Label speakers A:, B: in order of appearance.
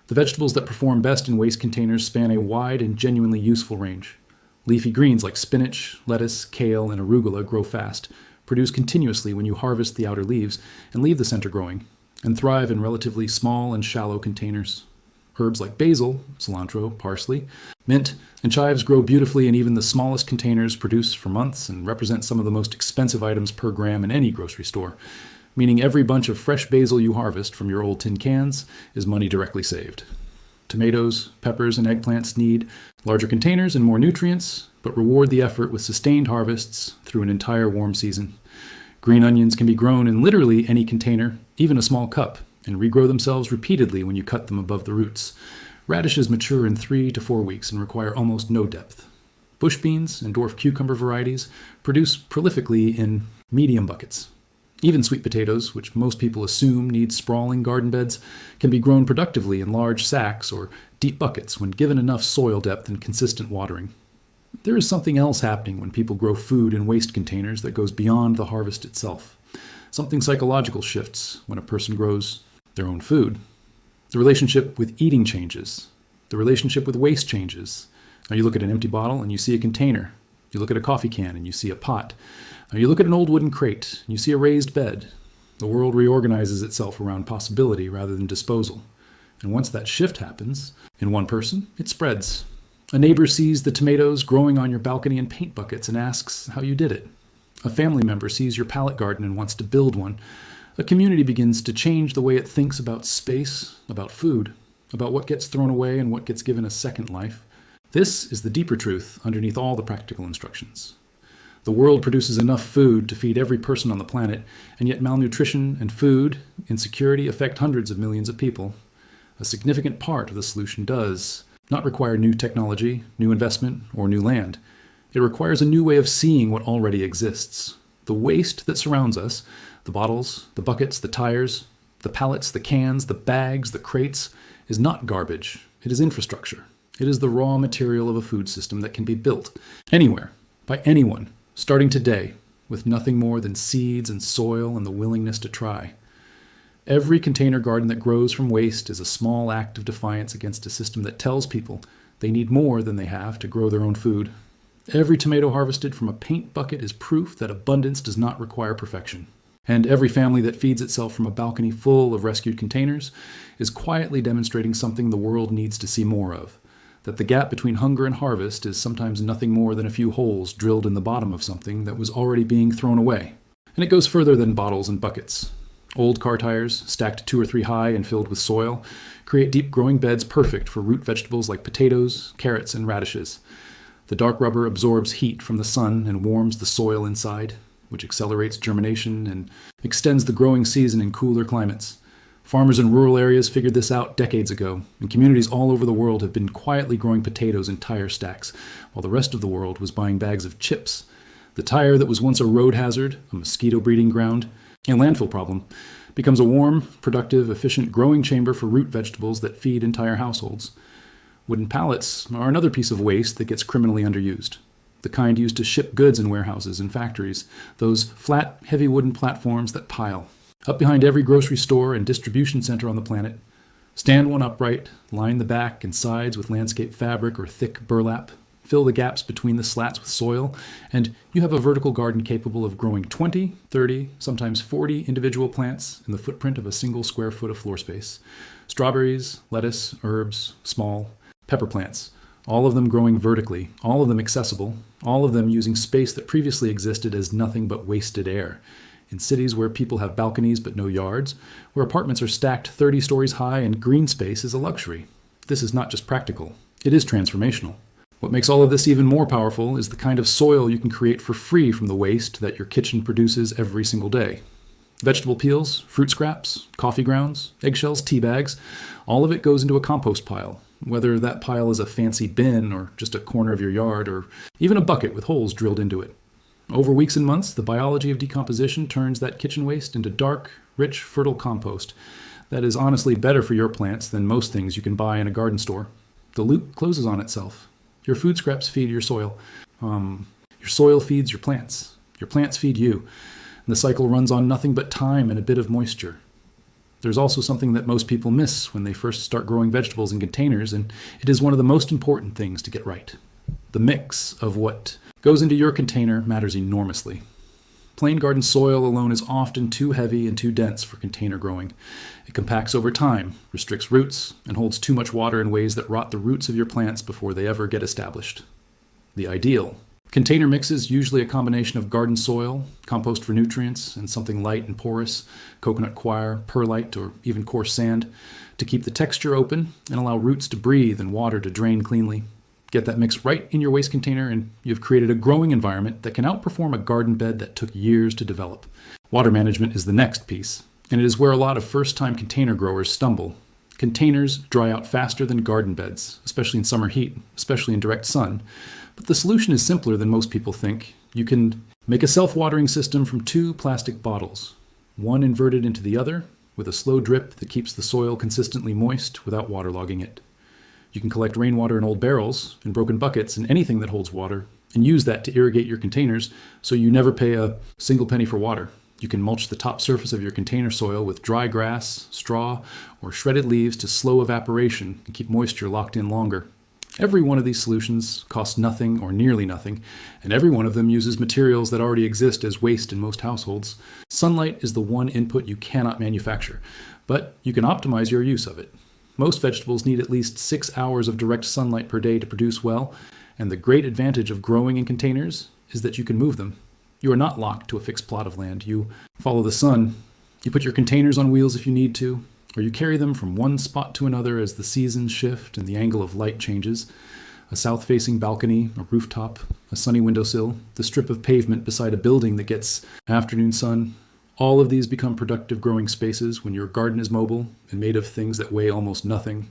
A: The vegetables that perform best in waste containers span a wide and genuinely useful range. Leafy greens like spinach, lettuce, kale, and arugula grow fast, produce continuously when you harvest the outer leaves and leave the center growing, and thrive in relatively small and shallow containers. Herbs like basil, cilantro, parsley, mint, and chives grow beautifully in even the smallest containers, produce for months, and represent some of the most expensive items per gram in any grocery store, meaning every bunch of fresh basil you harvest from your old tin cans is money directly saved. Tomatoes, peppers, and eggplants need larger containers and more nutrients, but reward the effort with sustained harvests through an entire warm season. Green onions can be grown in literally any container, even a small cup, and regrow themselves repeatedly when you cut them above the roots. Radishes mature in 3 to 4 weeks and require almost no depth. Bush beans and dwarf cucumber varieties produce prolifically in medium buckets. Even sweet potatoes, which most people assume need sprawling garden beds, can be grown productively in large sacks or deep buckets when given enough soil depth and consistent watering. There is something else happening when people grow food in waste containers that goes beyond the harvest itself. Something psychological shifts when a person grows their own food. The relationship with eating changes. The relationship with waste changes. Now you look at an empty bottle and you see a container. You look at a coffee can and you see a pot. Now you look at an old wooden crate and you see a raised bed. The world reorganizes itself around possibility rather than disposal. And once that shift happens, in one person, it spreads. A neighbor sees the tomatoes growing on your balcony in paint buckets and asks how you did it. A family member sees your pallet garden and wants to build one. A community begins to change the way it thinks about space, about food, about what gets thrown away and what gets given a second life. This is the deeper truth underneath all the practical instructions. The world produces enough food to feed every person on the planet, and yet malnutrition and food insecurity affect hundreds of millions of people. A significant part of the solution does not require new technology, new investment, or new land. It requires a new way of seeing what already exists. The waste that surrounds us, the bottles, the buckets, the tires, the pallets, the cans, the bags, the crates, is not garbage. It is infrastructure. It is the raw material of a food system that can be built anywhere, by anyone, starting today, with nothing more than seeds and soil and the willingness to try. Every container garden that grows from waste is a small act of defiance against a system that tells people they need more than they have to grow their own food. Every tomato harvested from a paint bucket is proof that abundance does not require perfection. And every family that feeds itself from a balcony full of rescued containers is quietly demonstrating something the world needs to see more of. That the gap between hunger and harvest is sometimes nothing more than a few holes drilled in the bottom of something that was already being thrown away. And it goes further than bottles and buckets. Old car tires, stacked 2 or 3 high and filled with soil, create deep growing beds perfect for root vegetables like potatoes, carrots, and radishes. The dark rubber absorbs heat from the sun and warms the soil inside, which accelerates germination and extends the growing season in cooler climates. Farmers in rural areas figured this out decades ago, and communities all over the world have been quietly growing potatoes in tire stacks, while the rest of the world was buying bags of chips. The tire that was once a road hazard, a mosquito breeding ground, and landfill problem becomes a warm, productive, efficient growing chamber for root vegetables that feed entire households. Wooden pallets are another piece of waste that gets criminally underused. The kind used to ship goods in warehouses and factories, those flat, heavy wooden platforms that pile. Up behind every grocery store and distribution center on the planet. Stand one upright, line the back and sides with landscape fabric or thick burlap, fill the gaps between the slats with soil, and you have a vertical garden capable of growing 20, 30, sometimes 40 individual plants in the footprint of a single square foot of floor space. Strawberries, lettuce, herbs, small, pepper plants, all of them growing vertically, all of them accessible, all of them using space that previously existed as nothing but wasted air. In cities where people have balconies but no yards, where apartments are stacked 30 stories high and green space is a luxury. This is not just practical, it is transformational. What makes all of this even more powerful is the kind of soil you can create for free from the waste that your kitchen produces every single day. Vegetable peels, fruit scraps, coffee grounds, eggshells, tea bags, all of it goes into a compost pile, whether that pile is a fancy bin or just a corner of your yard or even a bucket with holes drilled into it. Over weeks and months, the biology of decomposition turns that kitchen waste into dark, rich, fertile compost that is honestly better for your plants than most things you can buy in a garden store. The loop closes on itself. Your food scraps feed your soil. Your soil feeds your plants. Your plants feed you. And the cycle runs on nothing but time and a bit of moisture. There's also something that most people miss when they first start growing vegetables in containers, and it is one of the most important things to get right. The mix of what goes into your container matters enormously. Plain garden soil alone is often too heavy and too dense for container growing. It compacts over time, restricts roots, and holds too much water in ways that rot the roots of your plants before they ever get established. The ideal container mix is usually a combination of garden soil, compost for nutrients, and something light and porous, coconut coir, perlite, or even coarse sand, to keep the texture open and allow roots to breathe and water to drain cleanly. Get that mix right in your waste container and you've created a growing environment that can outperform a garden bed that took years to develop. Water management is the next piece, and it is where a lot of first-time container growers stumble. Containers dry out faster than garden beds, especially in summer heat, especially in direct sun. But the solution is simpler than most people think. You can make a self-watering system from 2 plastic bottles, one inverted into the other, with a slow drip that keeps the soil consistently moist without waterlogging it. You can collect rainwater in old barrels, in broken buckets, and anything that holds water, and use that to irrigate your containers so you never pay a single penny for water. You can mulch the top surface of your container soil with dry grass, straw, or shredded leaves to slow evaporation and keep moisture locked in longer. Every one of these solutions costs nothing or nearly nothing, and every one of them uses materials that already exist as waste in most households. Sunlight is the one input you cannot manufacture, but you can optimize your use of it. Most vegetables need at least 6 hours of direct sunlight per day to produce well, and the great advantage of growing in containers is that you can move them. You are not locked to a fixed plot of land. You follow the sun. You put your containers on wheels if you need to, or you carry them from one spot to another as the seasons shift and the angle of light changes. A south-facing balcony, a rooftop, a sunny windowsill, the strip of pavement beside a building that gets afternoon sun. All of these become productive growing spaces when your garden is mobile and made of things that weigh almost nothing.